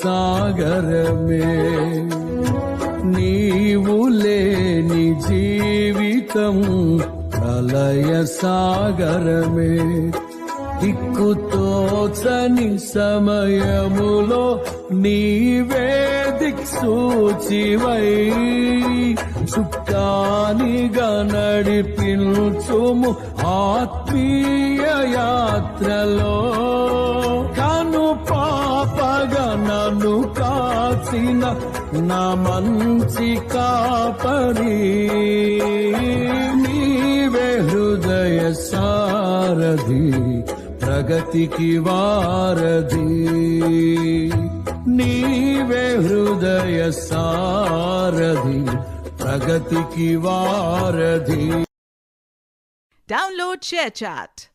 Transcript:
సాగరమే. నీవు లేని జీవితం ప్రళయ సాగరమే. దిక్కుతోచని సమయములో నీవే దిక్సూచివై చుక్కానిగా నడిపించుము ఆత్మీయ యాత్రలో. కను పాపగా నన్ను కాచిన నా మంచి కాపరి, నీవే హృదయ సారథి ప్రగతికి వారధి. నీవే హృదయ సారథి ప్రగతికి వారధి. Download ShareChat.